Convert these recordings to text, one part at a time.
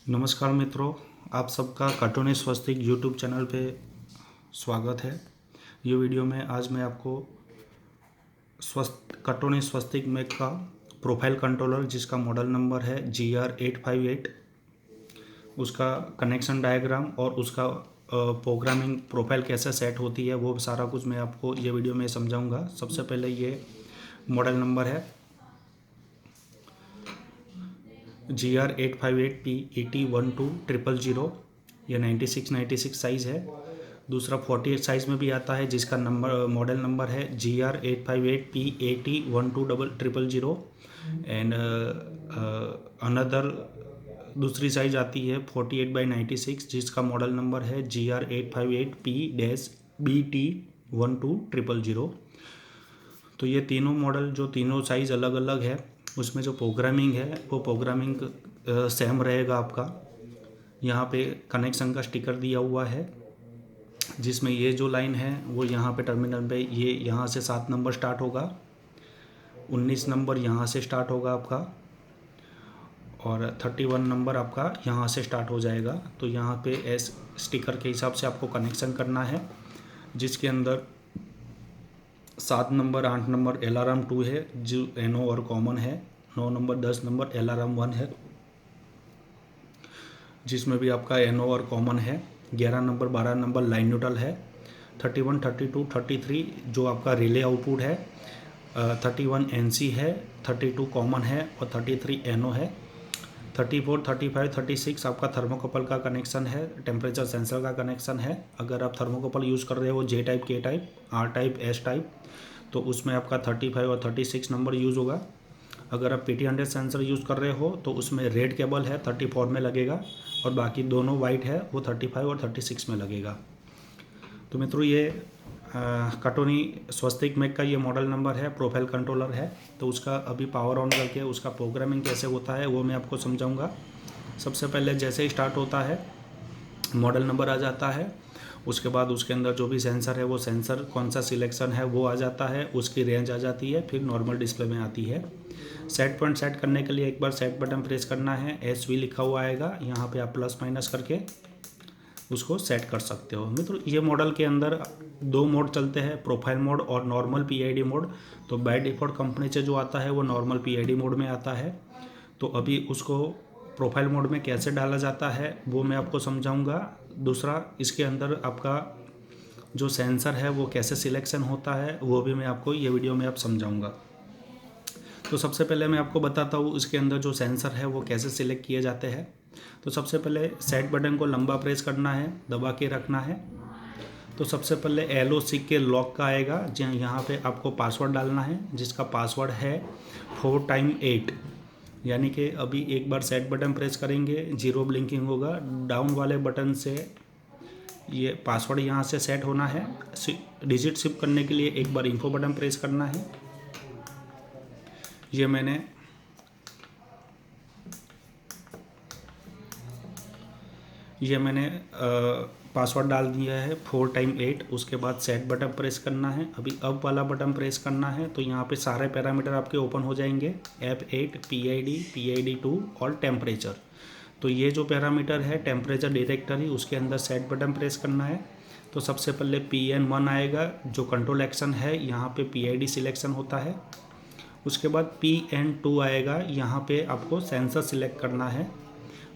नमस्कार मित्रों, आप सबका कार्टून स्वस्तिक यूट्यूब चैनल पे स्वागत है। ये वीडियो में आज मैं आपको कार्टून स्वस्तिक मैक का प्रोफाइल कंट्रोलर जिसका मॉडल नंबर है GR858 उसका कनेक्शन डायग्राम और उसका प्रोग्रामिंग प्रोफाइल कैसे सेट होती है वो सारा कुछ मैं आपको ये वीडियो में समझाऊंगा। सबसे पहले ये मॉडल नंबर है GR858P 801200, यह 96 साइज़ है। दूसरा 48 साइज़ में भी आता है जिसका मॉडल नंबर है GR858P 801200 एंड अनदर दूसरी साइज़ आती है 48/96 जिसका मॉडल नंबर है GR858P-BT12000। तो ये तीनों मॉडल जो तीनों साइज़ अलग अलग है, उसमें जो प्रोग्रामिंग है वो प्रोग्रामिंग सेम रहेगा आपका। यहाँ पे कनेक्शन का स्टिकर दिया हुआ है जिसमें ये जो लाइन है वो यहाँ पे टर्मिनल पे ये यहाँ से 7 नंबर स्टार्ट होगा, 19 नंबर यहाँ से स्टार्ट होगा आपका और 31 नंबर आपका यहाँ से स्टार्ट हो जाएगा। तो यहाँ पे एस स्टिकर के हिसाब से आपको कनेक्शन करना है, जिसके अंदर 7 नंबर 8 नंबर अलार्म 2 है जो NO और कॉमन है, 9 नंबर 10 नंबर अलार्म 1 है जिसमें भी आपका NO और कॉमन है, 11 नंबर 12 नंबर लाइन न्यूट्रल है, 31 32 33 जो आपका रिले आउटपुट है, 31 NC है, 32 कॉमन है और 33 NO है, 34 35 36 आपका थर्मोकपल का कनेक्शन है, टेम्परेचर सेंसर का कनेक्शन है। अगर आप थर्मोकपल यूज़ कर रहे हो J type, K type, R type, S type, तो उसमें आपका 35 और 36 नंबर यूज़ होगा। अगर आप PT100 सेंसर यूज़ कर रहे हो तो उसमें रेड केबल है 34 में लगेगा और बाकी दोनों वाइट है वो 35 और 36 में लगेगा। तो मित्रों ये कार्टूनी स्वस्तिक मैक का ये मॉडल नंबर है, प्रोफाइल कंट्रोलर है। तो उसका अभी पावर ऑन करके उसका प्रोग्रामिंग कैसे होता है वो मैं आपको समझाऊंगा। सबसे पहले जैसे ही स्टार्ट होता है मॉडल नंबर आ जाता है, उसके बाद उसके अंदर जो भी सेंसर है वो सेंसर कौन सा सिलेक्शन है वो आ जाता है, उसकी रेंज आ जाती है, फिर नॉर्मल डिस्प्ले में आती है। सेट पॉइंट सेट करने के लिए एक बार सेट बटन प्रेस करना है, SV लिखा हुआ आएगा, यहाँ पे आप प्लस माइनस करके उसको सेट कर सकते हो। मित्रों ये मॉडल के अंदर 2 मोड चलते हैं, प्रोफाइल मोड और नॉर्मल PID मोड। तो बाय डिफ़ॉल्ट कंपनी से जो आता है वो नॉर्मल PID मोड में आता है। तो अभी उसको प्रोफाइल मोड में कैसे डाला जाता है वो मैं आपको समझाऊंगा। दूसरा इसके अंदर आपका जो सेंसर है वो कैसे सिलेक्शन होता है वो भी मैं आपको ये वीडियो में आप समझाऊंगा। तो सबसे पहले मैं आपको बताता हूँ इसके अंदर जो सेंसर है वो कैसे सिलेक्ट किए जाते हैं। तो सबसे पहले सेट बटन को लंबा प्रेस करना है, दबा के रखना है। तो सबसे पहले LOC के लॉक का आएगा, जहाँ यहाँ पे आपको पासवर्ड डालना है जिसका पासवर्ड है 4x8। यानी कि अभी एक बार सेट बटन प्रेस करेंगे 0 ब्लिंकिंग होगा, डाउन वाले बटन से ये पासवर्ड यहाँ से सेट होना है। डिजिट शिफ्ट करने के लिए एक बार इन्फो बटन प्रेस करना है। ये मैंने पासवर्ड डाल दिया है 4x8। उसके बाद सेट बटन प्रेस करना है, अभी अप वाला बटन प्रेस करना है। तो यहाँ पे सारे पैरामीटर आपके ओपन हो जाएंगे, F8, PID, PID2 और टेम्परेचर। तो ये जो पैरामीटर है टेम्परेचर डायरेक्टरी, उसके अंदर सेट बटन प्रेस करना है। तो सबसे पहले PN1 आएगा जो कंट्रोल एक्शन है, यहाँ पे PID सिलेक्शन होता है। उसके बाद PN2 आएगा, यहाँ पे आपको सेंसर सिलेक्ट करना है।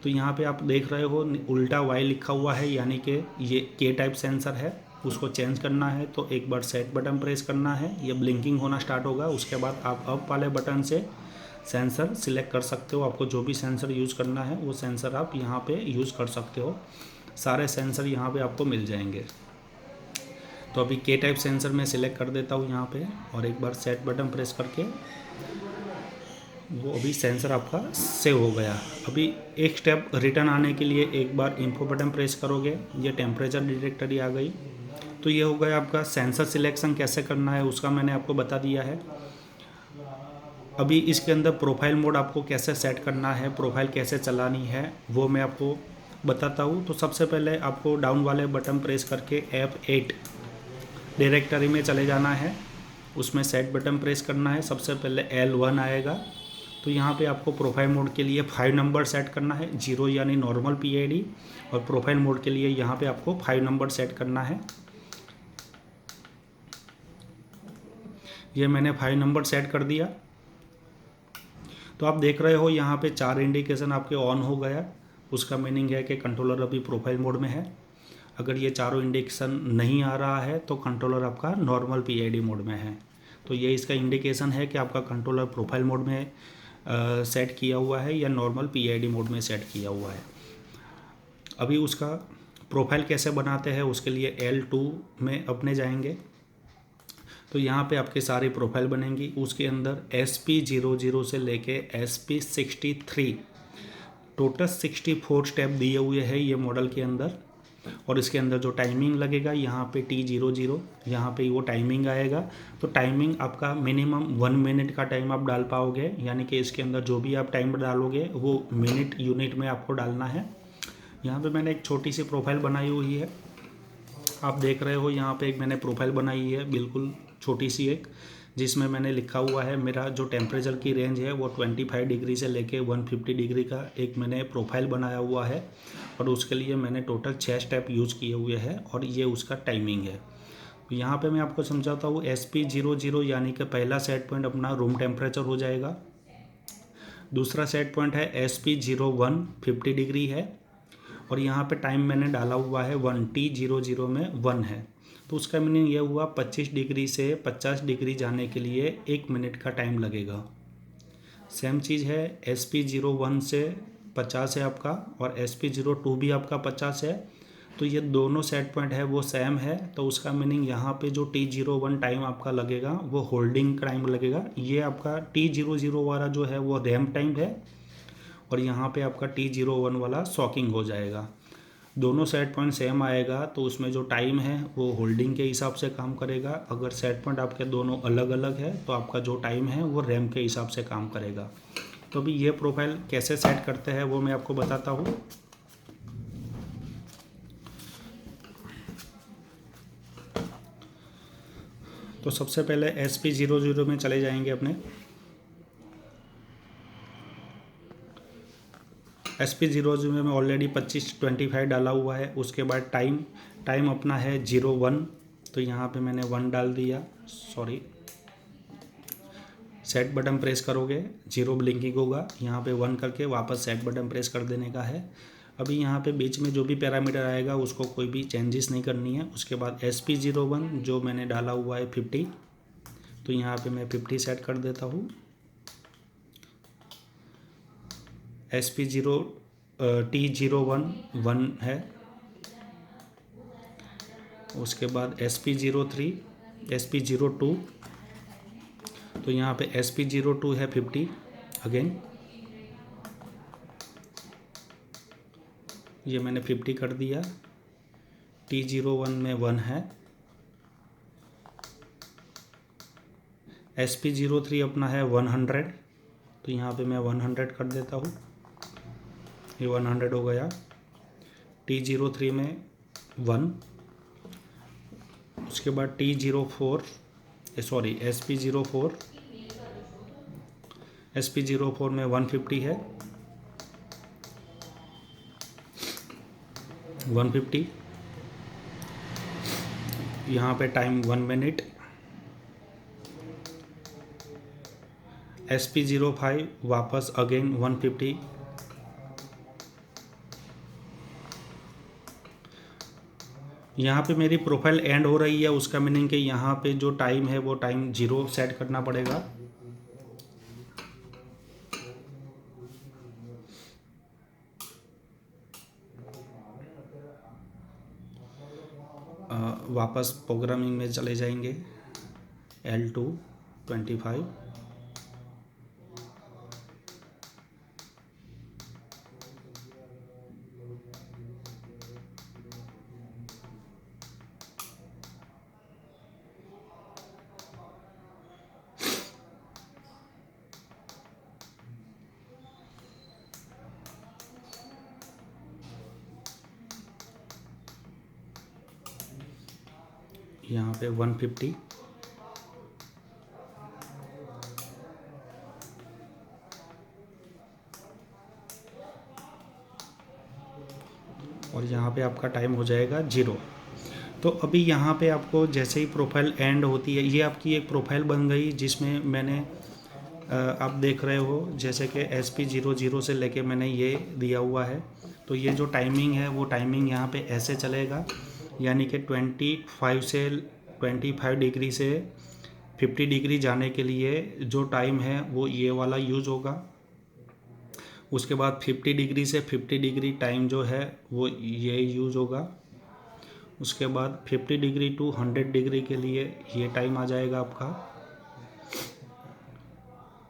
तो यहाँ पे आप देख रहे हो उल्टा Y लिखा हुआ है, यानी कि ये K टाइप सेंसर है, उसको चेंज करना है। तो एक बार सेट बटन प्रेस करना है, ये ब्लिंकिंग होना स्टार्ट होगा। उसके बाद आप अप वाले बटन से सेंसर सिलेक्ट कर सकते हो, आपको जो भी सेंसर यूज़ करना है वो सेंसर आप यहाँ पे यूज़ कर सकते हो। सारे सेंसर यहाँ पे आपको मिल जाएंगे। तो अभी K टाइप सेंसर मैं सिलेक्ट कर देता हूँ यहाँ पे, और एक बार सेट बटन प्रेस करके वो अभी सेंसर आपका सेव हो गया। अभी एक स्टेप रिटर्न आने के लिए एक बार इन्फो बटन प्रेस करोगे, ये टेम्परेचर डायरेक्टरी आ गई। तो ये हो गया आपका सेंसर सिलेक्शन कैसे करना है उसका मैंने आपको बता दिया है। अभी इसके अंदर प्रोफाइल मोड आपको कैसे सेट करना है, प्रोफाइल कैसे चलानी है वो मैं आपको बताता हूँ। तो सबसे पहले आपको डाउन वाले बटन प्रेस करके F8 डायरेक्टरी में चले जाना है, उसमें सेट बटन प्रेस करना है। सबसे पहले L1 आएगा, तो यहाँ पे आपको प्रोफाइल मोड के लिए 5 नंबर सेट करना है, 0 यानी नॉर्मल PID, और प्रोफाइल मोड के लिए यहाँ पे आपको 5 नंबर सेट करना है। ये मैंने 5 नंबर सेट कर दिया। तो आप देख रहे हो यहाँ पे 4 इंडिकेशन आपके ऑन हो गया। उसका मीनिंग है कि कंट्रोलर अभी प्रोफाइल मोड में है। अगर ये चारों इंडिकेशन नहीं आ रहा है तो कंट्रोलर आपका नॉर्मल PID मोड में है। तो ये इसका इंडिकेशन है कि आपका कंट्रोलर प्रोफाइल मोड में सेट किया हुआ है या नॉर्मल PID मोड में सेट किया हुआ है। अभी उसका प्रोफाइल कैसे बनाते हैं उसके लिए L2 में अपने जाएंगे। तो यहाँ पे आपके सारे प्रोफाइल बनेंगी। उसके अंदर SP00 से लेके SP63 टोटल 64 स्टेप दिए हुए हैं ये मॉडल के अंदर। और इसके अंदर जो टाइमिंग लगेगा यहाँ पे T00, यहाँ पे वो टाइमिंग आएगा। तो टाइमिंग आपका मिनिमम 1 मिनट का टाइम आप डाल पाओगे, यानी कि इसके अंदर जो भी आप टाइम डालोगे वो मिनट यूनिट में आपको डालना है। यहाँ पे मैंने एक छोटी सी प्रोफाइल बनाई हुई है, आप देख रहे हो यहाँ पे एक मैंने प्रोफाइल बनाई है बिल्कुल छोटी सी एक, जिसमें मैंने लिखा हुआ है मेरा जो टेम्परेचर की रेंज है वो 25 डिग्री से लेके 150 डिग्री का एक मैंने प्रोफाइल बनाया हुआ है। और उसके लिए मैंने टोटल 6 स्टेप यूज़ किए हुए हैं और ये उसका टाइमिंग है। यहाँ पे मैं आपको समझाता हूँ। SP00 यानी कि पहला सेट पॉइंट अपना रूम टेम्परेचर हो जाएगा। दूसरा सेट पॉइंट है SP01 50 डिग्री है, और यहाँ पे टाइम मैंने डाला हुआ है 1, T00 में 1 है। तो उसका मीनिंग ये हुआ 25 डिग्री से 50 डिग्री जाने के लिए 1 मिनट का टाइम लगेगा। सेम चीज़ है SP01 से 50 है आपका, और SP02 भी आपका 50 है। तो ये दोनों सेट पॉइंट है वो सेम है। तो उसका मीनिंग यहाँ पे जो T01 टाइम आपका लगेगा वो होल्डिंग टाइम लगेगा। ये आपका T00 वाला जो है वो रैम्प टाइम है, और यहाँ पे आपका T01 वाला सॉकिंग हो जाएगा। दोनों सेट पॉइंट सेम आएगा तो उसमें जो टाइम है वो होल्डिंग के हिसाब से काम करेगा। अगर सेट पॉइंट आपके दोनों अलग अलग है तो आपका जो टाइम है वो रैम्प के हिसाब से काम करेगा। तो अभी ये प्रोफाइल कैसे सेट करते हैं वो मैं आपको बताता हूँ। तो सबसे पहले SP00 में चले जाएंगे अपने। SP00 में ऑलरेडी 25 डाला हुआ है। उसके बाद टाइम अपना है 01, तो यहाँ पे मैंने 1 डाल दिया। सॉरी, सेट बटन प्रेस करोगे 0 ब्लिंकिंग होगा, यहाँ पे 1 करके वापस सेट बटन प्रेस कर देने का है। अभी यहाँ पे बीच में जो भी पैरामीटर आएगा उसको कोई भी चेंजेस नहीं करनी है। उसके बाद SP01 जो मैंने डाला हुआ है 50, तो यहाँ पे मैं 50 सेट कर देता हूँ। T01 1 है। उसके बाद SP03 SP02, तो यहाँ पे SP02 है 50 अगेन, ये मैंने 50 कर दिया। T01 में 1 है। SP03 अपना है 100, तो यहाँ पे मैं 100 कर देता हूँ, ये 100 हो गया। T03 में 1, उसके बाद T04 सॉरी SP04 में 150 है, 150। यहाँ पे टाइम 1 मिनट। SP05 वापस अगेन 150। यहाँ पे मेरी प्रोफाइल एंड हो रही है, उसका मीनिंग कि यहाँ पे जो टाइम है वो टाइम 0 सेट करना पड़ेगा। वापस प्रोग्रामिंग में चले जाएंगे। L2 25, यहाँ पे 150, और यहाँ पे आपका टाइम हो जाएगा 0। तो अभी यहाँ पे आपको जैसे ही प्रोफाइल एंड होती है, ये आपकी एक प्रोफाइल बन गई जिसमें मैंने आप देख रहे हो जैसे कि SP00 से लेके मैंने ये दिया हुआ है। तो ये जो टाइमिंग है वो टाइमिंग यहाँ पे ऐसे चलेगा, यानी कि 25 डिग्री से 50 डिग्री जाने के लिए जो टाइम है वो ये वाला यूज होगा। उसके बाद 50 डिग्री से 50 डिग्री टाइम जो है वो ये यूज होगा। उसके बाद 50 डिग्री टू 100 डिग्री के लिए ये टाइम आ जाएगा आपका।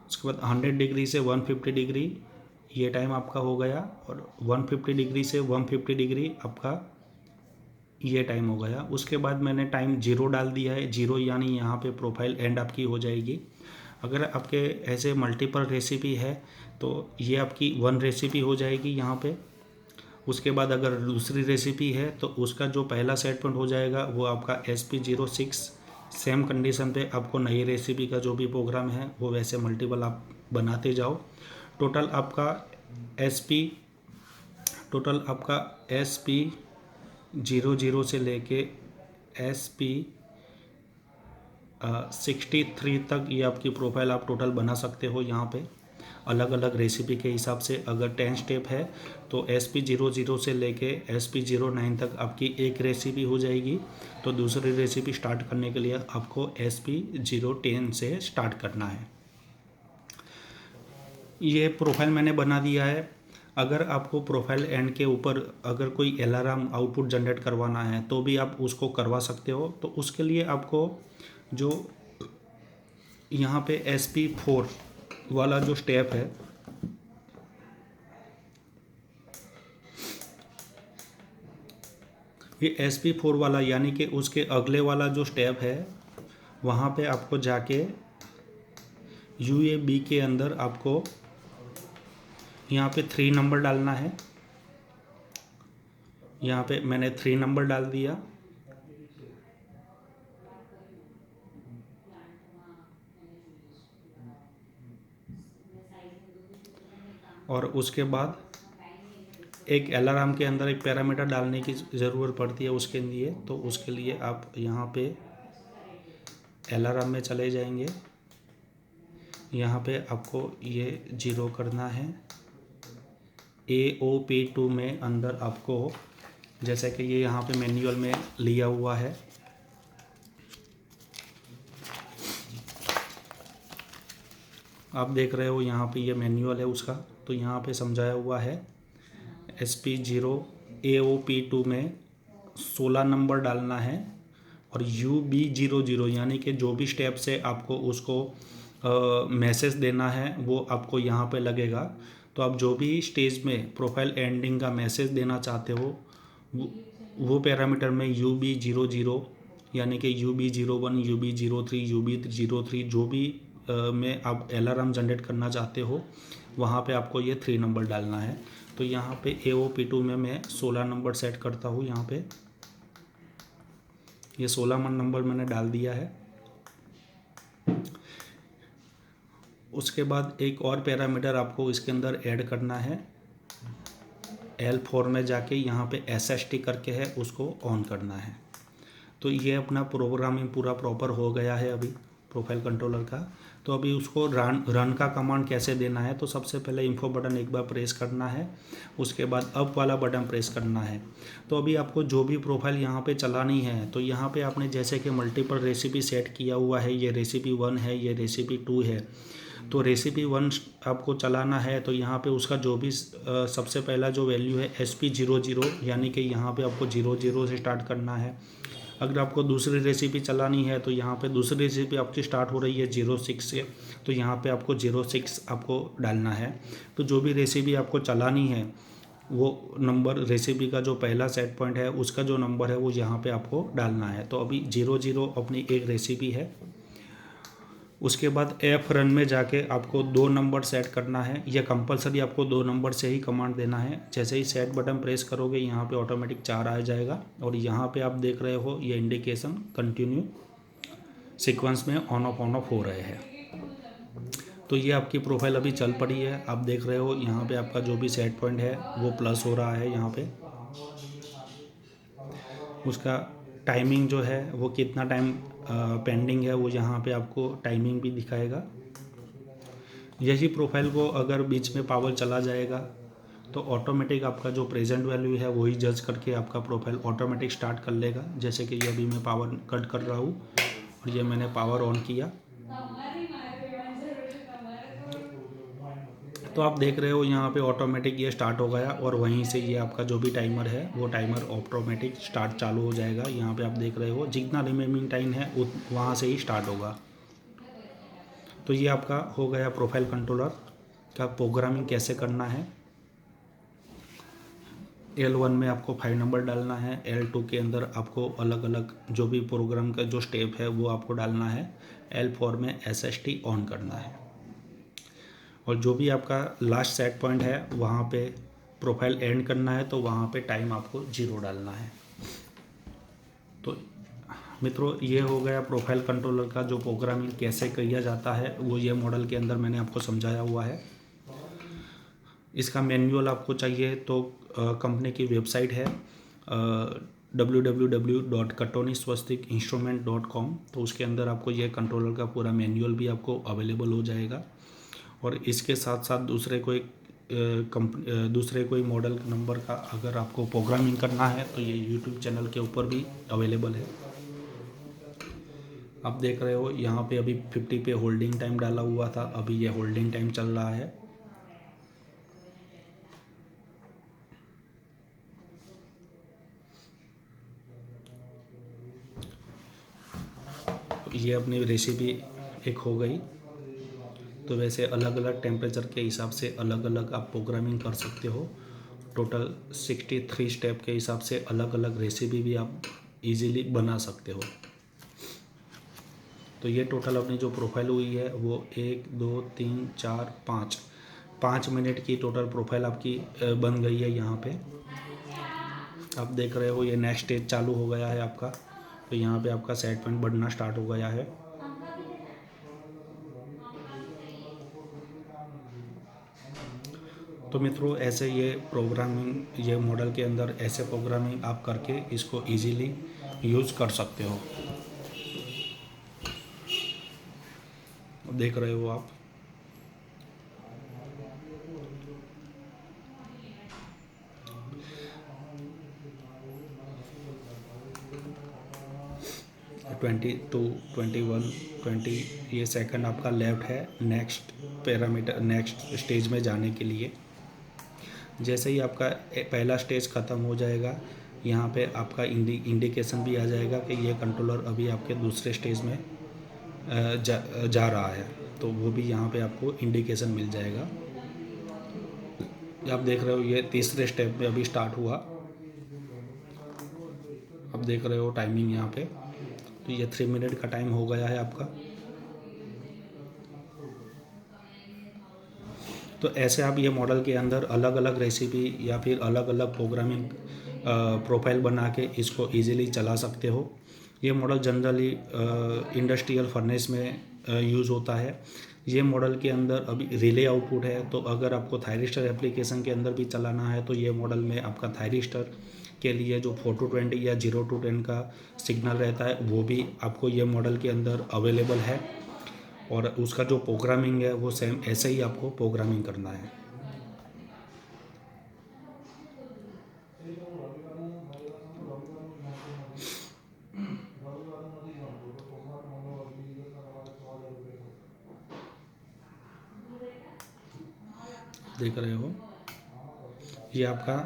उसके बाद 100 डिग्री से 150 डिग्री ये टाइम आपका हो गया, और 150 डिग्री से 150 डिग्री आपका ये टाइम हो गया। उसके बाद मैंने टाइम 0 डाल दिया है, 0 यानी यहाँ पे प्रोफाइल एंड आपकी हो जाएगी। अगर आपके ऐसे मल्टीपल रेसिपी है तो ये आपकी 1 रेसिपी हो जाएगी यहाँ पे। उसके बाद अगर दूसरी रेसिपी है तो उसका जो पहला सेट पॉइंट हो जाएगा वो आपका SP06। सेम कंडीशन पे आपको नई रेसिपी का जो भी प्रोग्राम है वो वैसे मल्टीपल आप बनाते जाओ। टोटल आपका SP00 से लेके SP63 तक ये आपकी प्रोफाइल आप टोटल बना सकते हो। यहाँ पे अलग अलग रेसिपी के हिसाब से अगर 10 स्टेप है तो SP00 से लेके SP09 तक आपकी एक रेसिपी हो जाएगी। तो दूसरी रेसिपी स्टार्ट करने के लिए आपको SP010 से स्टार्ट करना है। ये प्रोफाइल मैंने बना दिया है। अगर आपको प्रोफाइल एंड के ऊपर अगर कोई अलार्म आउटपुट जनरेट करवाना है तो भी आप उसको करवा सकते हो। तो उसके लिए आपको जो यहाँ पे SP4 वाला जो स्टेप है, ये SP4 वाला यानी कि उसके अगले वाला जो स्टेप है वहाँ पे आपको जाके UAB के अंदर आपको यहाँ पे 3 नंबर डालना है। यहाँ पे मैंने 3 नंबर डाल दिया। और उसके बाद एक अलार्म के अंदर एक पैरामीटर डालने की ज़रूरत पड़ती है उसके लिए। तो उसके लिए आप यहाँ पे अलार्म में चले जाएंगे। यहाँ पे आपको ये 0 करना है। AOP2 में अंदर आपको जैसे कि ये यहाँ पे मैनुअल में लिया हुआ है, आप देख रहे हो यहाँ पे ये मैनुअल है उसका। तो यहाँ पे समझाया हुआ है SP0 AOP2 में 16 नंबर डालना है, और UB00 यानी कि जो भी स्टेप से आपको उसको मैसेज देना है वो आपको यहाँ पे लगेगा। तो आप जो भी स्टेज में प्रोफाइल एंडिंग का मैसेज देना चाहते हो वो पैरामीटर में UB00 यानी कि UB01 UB03 UB03 जो भी में आप अलार्म जनरेट करना चाहते हो वहाँ पे आपको ये 3 नंबर डालना है। तो यहाँ पे AOP2 में मैं 16 नंबर सेट करता हूँ। यहाँ पे ये 16 नंबर मैंने डाल दिया है। उसके बाद एक और पैरामीटर आपको इसके अंदर ऐड करना है। L4 में जाके यहाँ पे SST करके है उसको ऑन करना है। तो ये अपना प्रोग्रामिंग पूरा प्रॉपर हो गया है अभी प्रोफाइल कंट्रोलर का। तो अभी उसको रन का कमांड कैसे देना है, तो सबसे पहले इन्फो बटन एक बार प्रेस करना है। उसके बाद अप वाला बटन प्रेस करना है। तो अभी आपको जो भी प्रोफाइल यहाँ पे चलानी है तो यहाँ पे आपने जैसे कि मल्टीपल रेसिपी सेट किया हुआ है, ये रेसिपी 1 है, ये रेसिपी 2 है। तो रेसिपी 1 आपको चलाना है तो यहाँ पे उसका जो भी सबसे पहला जो वैल्यू है SP00 यानी कि यहाँ पे आपको 00 से स्टार्ट करना है। अगर आपको दूसरी रेसिपी चलानी है तो यहाँ पे दूसरी रेसिपी आपकी स्टार्ट हो रही है 06 से, तो यहाँ पे आपको 06 आपको डालना है। तो जो भी रेसिपी आपको चलानी है वो नंबर रेसिपी का जो पहला सेट पॉइंट है उसका जो नंबर है वो यहाँ पे आपको डालना है। तो अभी 00 अपनी एक रेसिपी है। उसके बाद F रन में जाके आपको 2 नंबर सेट करना है। यह कंपलसरी आपको 2 नंबर से ही कमांड देना है। जैसे ही सेट बटन प्रेस करोगे यहाँ पे ऑटोमेटिक 4 आ जाएगा, और यहाँ पे आप देख रहे हो ये इंडिकेशन कंटिन्यू सीक्वेंस में ऑन ऑफ हो रहे हैं। तो ये आपकी प्रोफाइल अभी चल पड़ी है। आप देख रहे हो यहाँ पे आपका जो भी सेट पॉइंट है वो प्लस हो रहा है यहाँ पे। उसका टाइमिंग जो है वो कितना टाइम पेंडिंग है वो यहाँ पे आपको टाइमिंग भी दिखाएगा। यही प्रोफाइल को अगर बीच में पावर चला जाएगा तो ऑटोमेटिक आपका जो प्रेजेंट वैल्यू है वही जज करके आपका प्रोफाइल ऑटोमेटिक स्टार्ट कर लेगा। जैसे कि ये अभी मैं पावर कट कर रहा हूँ और ये मैंने पावर ऑन किया तो आप देख रहे हो यहाँ पे ऑटोमेटिक ये स्टार्ट हो गया और वहीं से ये आपका जो भी टाइमर है वो टाइमर ऑटोमेटिक स्टार्ट चालू हो जाएगा। यहाँ पे आप देख रहे हो जितना रिमेनिंग टाइम है वहाँ से ही स्टार्ट होगा। तो ये आपका हो गया प्रोफाइल कंट्रोलर का प्रोग्रामिंग कैसे करना है। L1 में आपको 5 नंबर डालना है, L2 के अंदर आपको अलग अलग जो भी प्रोग्राम का जो स्टेप है वो आपको डालना है, L4 में SST ऑन करना है और जो भी आपका लास्ट सेट पॉइंट है वहाँ पे प्रोफाइल एंड करना है तो वहाँ पे टाइम आपको 0 डालना है। तो मित्रों ये हो गया प्रोफाइल कंट्रोलर का जो प्रोग्रामिंग कैसे किया जाता है वो ये मॉडल के अंदर मैंने आपको समझाया हुआ है। इसका मैनुअल आपको चाहिए तो कंपनी की वेबसाइट है www.katoniswastikInstrument.com। तो उसके अंदर आपको ये कंट्रोलर का पूरा मैनुअल भी आपको अवेलेबल हो जाएगा। और इसके साथ साथ दूसरे कोई मॉडल नंबर का अगर आपको प्रोग्रामिंग करना है तो ये यूट्यूब चैनल के ऊपर भी अवेलेबल है। आप देख रहे हो यहाँ पे अभी 50 पे होल्डिंग टाइम डाला हुआ था, अभी ये होल्डिंग टाइम चल रहा है। ये अपनी रेसिपी एक हो गई। तो वैसे अलग अलग टेम्परेचर के हिसाब से अलग अलग आप प्रोग्रामिंग कर सकते हो। टोटल 63 स्टेप के हिसाब से अलग अलग रेसिपी भी आप इजीली बना सकते हो। तो ये टोटल अपनी जो प्रोफाइल हुई है वो 1 2 3 4 5 मिनट की टोटल प्रोफाइल आपकी बन गई है। यहाँ पे आप देख रहे हो ये नेक्स्ट स्टेज चालू हो गया है आपका। तो यहाँ पे आपका सेट पॉइंट बढ़ना स्टार्ट हो गया है। तो मित्रों ऐसे ये मॉडल के अंदर ऐसे प्रोग्रामिंग आप करके इसको इजीली यूज़ कर सकते हो। देख रहे हो आप। ट्वेंटी टू 21 20 ये सेकंड आपका लेफ्ट है नेक्स्ट स्टेज में जाने के लिए। जैसे ही आपका पहला स्टेज ख़त्म हो जाएगा यहाँ पे आपका इंडिकेशन भी आ जाएगा कि ये कंट्रोलर अभी आपके दूसरे स्टेज में जा रहा है। तो वो भी यहाँ पे आपको इंडिकेशन मिल जाएगा। आप देख रहे हो ये तीसरे स्टेप में अभी स्टार्ट हुआ। आप देख रहे हो टाइमिंग यहाँ पे। तो ये 3 मिनट का टाइम हो गया है आपका। तो ऐसे आप ये मॉडल के अंदर अलग अलग रेसिपी या फिर अलग अलग प्रोग्रामिंग प्रोफाइल बना के इसको इजीली चला सकते हो। ये मॉडल जनरली इंडस्ट्रियल फर्नेस में यूज़ होता है। ये मॉडल के अंदर अभी रिले आउटपुट है। तो अगर आपको थायरिस्टर एप्लीकेशन के अंदर भी चलाना है तो ये मॉडल में आपका थायरिस्टर के लिए जो 4 to 20 या 0 to 10 का सिग्नल रहता है वो भी आपको ये मॉडल के अंदर अवेलेबल है। और उसका जो प्रोग्रामिंग है वो सेम ऐसे ही आपको प्रोग्रामिंग करना है। देख रहे हो ये आपका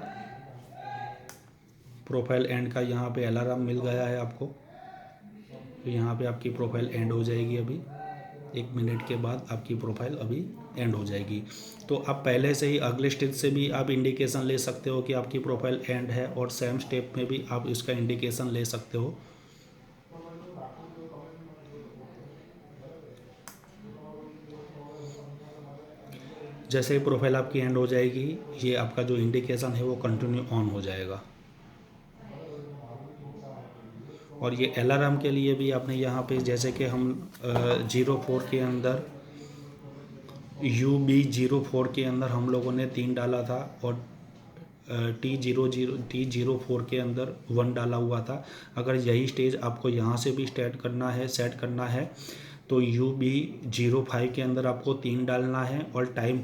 प्रोफाइल एंड का यहाँ पे अलार्म मिल गया है आपको। तो यहाँ पे आपकी प्रोफाइल एंड हो जाएगी। अभी 1 मिनट के बाद आपकी प्रोफाइल अभी एंड हो जाएगी। तो आप पहले से ही अगले स्टेज से भी आप इंडिकेशन ले सकते हो कि आपकी प्रोफाइल एंड है और सेम स्टेप में भी आप इसका इंडिकेशन ले सकते हो। जैसे ही प्रोफाइल आपकी एंड हो जाएगी ये आपका जो इंडिकेशन है वो कंटिन्यू ऑन हो जाएगा। और ये अलार्म के लिए भी आपने यहाँ पे जैसे कि हम 04 के अंदर UB04 के अंदर हम लोगों ने 3 डाला था और T04 के अंदर 1 डाला हुआ था। अगर यही स्टेज आपको यहाँ से भी सेट करना है तो UB05 के अंदर आपको 3 डालना है और टाइम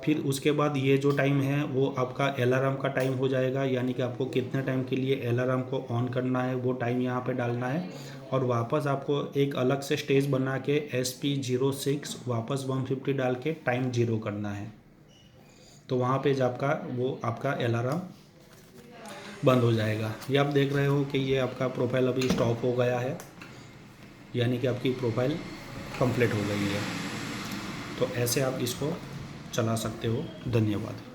फिर उसके बाद ये जो टाइम है वो आपका अलार्म का टाइम हो जाएगा, यानी कि आपको कितने टाइम के लिए अलार्म को ऑन करना है वो टाइम यहाँ पे डालना है। और वापस आपको एक अलग से स्टेज बना के SP06 वापस 150 डाल के टाइम 0 करना है। तो वहाँ पे आपका अलार्म बंद हो जाएगा। ये आप देख रहे हो कि ये आपका प्रोफाइल अभी स्टॉप हो गया है, यानी कि आपकी प्रोफाइल कंप्लीट हो गई है। तो ऐसे आप इसको चला सकते हो। धन्यवाद।